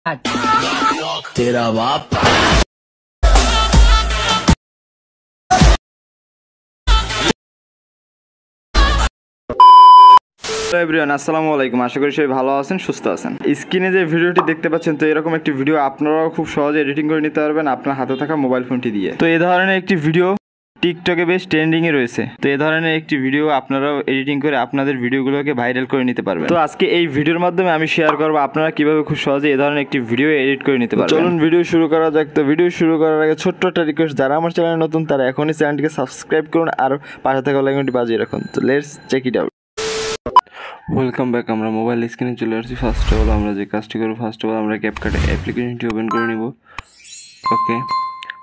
तेरा बाप এভরিওয়ান আসসালামু আলাইকুম। আশা করি সবাই ভালো আছেন, সুস্থ আছেন। স্ক্রিনে যে ভিডিওটি দেখতে পাচ্ছেন, তো এরকম একটি ভিডিও আপনারাও খুব সহজে এডিটিং করে নিতে পারবেন আপনার হাতে থাকা মোবাইল ফোনটি দিয়ে। তো এই ধরনের একটি ভিডিও টিকটকে বেশ ট্রেন্ডিংয়ে রয়েছে। তো এই ধরনের একটি ভিডিও আপনারাও এডিটিং করে আপনাদের ভিডিওগুলোকে ভাইরাল করে নিতে পারবেন। তো আজকে এই ভিডিওর মাধ্যমে আমি শেয়ার করবো আপনারা কিভাবে খুব সহজে এই ধরনের একটি ভিডিও এডিট করে নিতে পারবেন। চলুন ভিডিও শুরু করা যাক। তো ভিডিও শুরু করার আগে ছোট্ট একটা রিকোয়েস্ট, যারা আমার চ্যানেলে নতুন তারা এখনই চ্যানেলটিকে সাবস্ক্রাইব করুন আর পাশে থাকা বেল আইকনটি বাজিয়ে রাখুন। তো let's check it out. Welcome back. আমরা মোবাইল স্ক্রিনে চলে আসছি। ফার্স্ট অফ অল আমরা যে কাজটি করবো, ফার্স্ট অফ অল আমরা ক্যাপকাট অ্যাপ্লিকেশনটি ওপেন করে নিব। ওকে,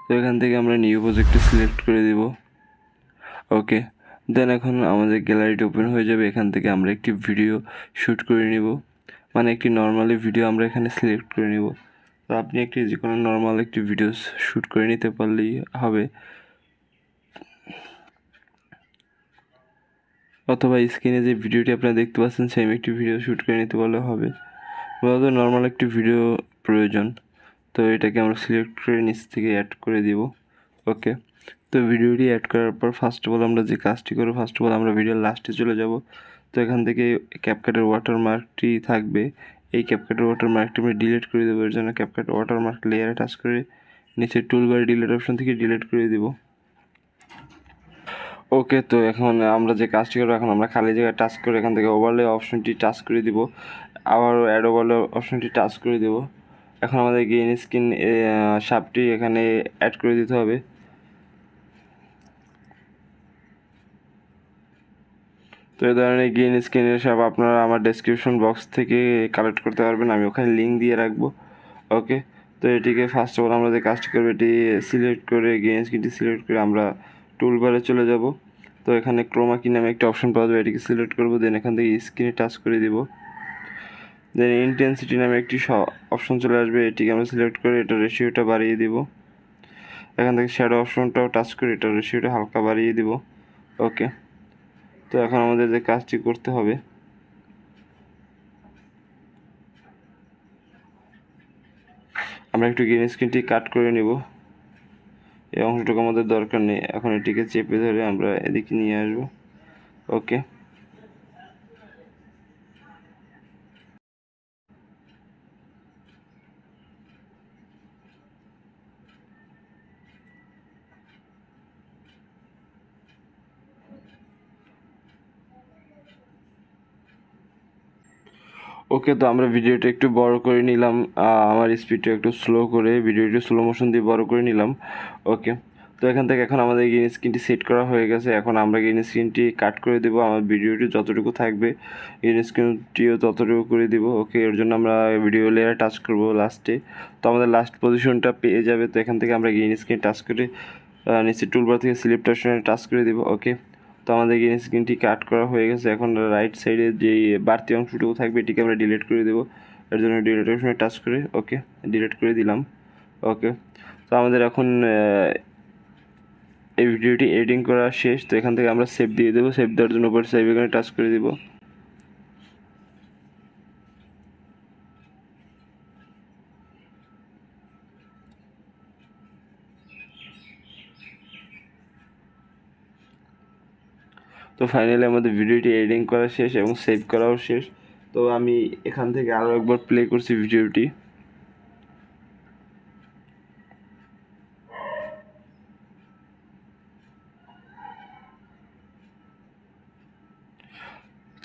তো এখান থেকে আমরা নিউ প্রজেক্টটি সিলেক্ট করে দিব। ওকে, দেন এখন আমাদের গ্যালারিটি ওপেন হয়ে যাবে। এখান থেকে আমরা একটি ভিডিও শ্যুট করে নিব, মানে একটি নর্মালি ভিডিও আমরা এখানে সিলেক্ট করে নিব। তো আপনি একটি যে কোনো নর্মাল একটি ভিডিও শ্যুট করে নিতে পারলেই হবে, অথবা স্ক্রিনে যে ভিডিওটি আপনারা দেখতে পাচ্ছেন সেম একটি ভিডিও শ্যুট করে নিতে পারলে হবে। মূলত নর্মাল একটি ভিডিও প্রয়োজন, তো এটাকে আমরা সিলেক্ট করে নিচ থেকে অ্যাড করে দিব। ওকে, তো ভিডিওটি অ্যাড করার পর ফার্স্ট অফ অল আমরা যে কাজটি করব, ফার্স্ট অফ অল আমরা ভিডিওর লাস্টে চলে যাব। তো এখান থেকে ক্যাপকাটের ওয়াটারমার্কটি থাকবে, এই ক্যাপকাটের ওয়াটারমার্কটি আমরা ডিলিট করে দেবো। এর জন্য ক্যাপকাট ওয়াটারমার্ক লেয়ারে টাচ করে নিচের টুলবার ডিলিট অপশন থেকে ডিলিট করে দেব। ওকে, তো এখন আমরা যে কাজটি করবো, এখন আমরা খালি জায়গায় টাচ করে এখান থেকে ওভারলে অপশনটি টাচ করে দিব, আবার অ্যাড ওভারলে অপশনটি টাচ করে দেব। এখন আমাদের গ্রিন স্ক্রিন শার্পটি এখানে অ্যাড করে দিতে হবে। তো এই ধরনের গ্রিন স্ক্রিনের শার্প আপনারা আমার ডেসক্রিপশন বক্স থেকে কালেক্ট করতে পারবেন, আমি ওখানে লিঙ্ক দিয়ে রাখবো। ওকে, তো এটিকে ফার্স্ট অফ অল আমরা যে কাজটি করবো, এটি সিলেক্ট করে গ্রিন স্ক্রিনটি সিলেক্ট করে আমরা টুলবারে চলে যাব। তো এখানে ক্রোমা কি নামে একটা অপশন পাওয়া যাবে, এটিকে সিলেক্ট করবো। দেন এখান থেকে স্ক্রিনে টাচ করে দিব। দেন ইন্টেন্সিটি নামে একটি অপশন চলে আসবে, এটিকে আমরা সিলেক্ট করে এটা রেশিওটা বাড়িয়ে দিব। এখান থেকে শ্যাডো অপশনটাও টাচ করে এটা রেশিওটা হালকা বাড়িয়ে দিব। ওকে, তো এখন আমাদের যে কাজটি করতে হবে, আমরা একটু গ্রিন স্ক্রিনটি কাট করে নিব। এই অংশটুকু আমাদের দরকার নেই, এখন এটিকে চেপে ধরে আমরা এদিকে নিয়ে আসবো। ওকে, ওকে, তো আমরা ভিডিওটা একটু বড় করে নিলাম, আমার স্পিডটা একটু স্লো করে ভিডিওটা স্লো মোশন দিয়ে বড় করে নিলাম। ওকে, তো এখান থেকে এখন আমাদের গ্রিন স্ক্রিনটি সেট করা হয়ে গেছে। এখন আমরা গ্রিন স্ক্রিনটি কাট করে দেবো, আমার ভিডিওটি যতটুকু থাকবে গ্রিন স্ক্রিনটিও ততটুকু করে দিব। ওকে, এর জন্য আমরা ভিডিও লেয়ারে টাচ করব লাস্টে, তো আমাদের লাস্ট পজিশনটা পেয়ে যাবে। তো এখান থেকে আমরা গ্রিন স্ক্রিন টাচ করে নিচে টুলবার থেকে সিলেক্ট অপশনে টাচ করে দেবো। ওকে, তো আমাদের গ্রিন স্ক্রিনটি কাট করা হয়ে গেছে। এখন রাইট সাইডে যে বাড়তি অংশটুকু থাকবে এটিকে আমরা ডিলিট করে দেবো। এর জন্য ডিলিট অপশনে টাচ করে ওকে ডিলিট করে দিলাম। ওকে, তো আমাদের এখন এই ভিডিওটি এডিটিং করা শেষ। তো এখান থেকে আমরা সেভ দিয়ে দেবো। সেভ দেওয়ার জন্য উপর সেভ এখানে টাচ করে দেবো। তো ফাইনালি আমাদের ভিডিওটি এডিটিং করা শেষ এবং সেভ করাও শেষ। তো আমি এখান থেকে আরও একবার প্লে করছি ভিডিওটি।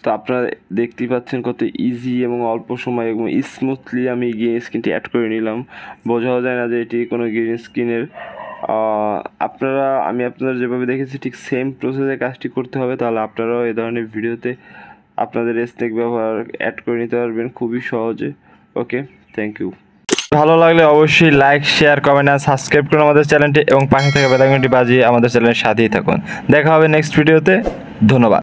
তো আপনারা দেখতেই পাচ্ছেন কত ইজি এবং অল্প সময় এবং স্মুথলি আমি গ্রিন স্ক্রিনটি অ্যাড করে নিলাম। বোঝাও যায় না যে এটি কোনো গ্রিন স্ক্রিনের। আমি আপনাদের যেভাবে দেখেছি ঠিক সেম প্রসেসে কাজটি করতে হবে, তাহলে আপনারাও এই ধরনের ভিডিওতে আপনাদের স্নেক ব্যবহার অ্যাড করে নিতে পারবেন খুবই সহজে। ওকে, থ্যাংক ইউ। ভালো লাগলে অবশ্যই লাইক, শেয়ার, কমেন্ট আর সাবস্ক্রাইব করুন আমাদের চ্যানেলটি এবং পাশে থাকা বেল আইকনটি বাজিয়ে আমাদের চ্যানেলের সাথেই থাকুন। দেখা হবে নেক্সট ভিডিওতে। ধন্যবাদ।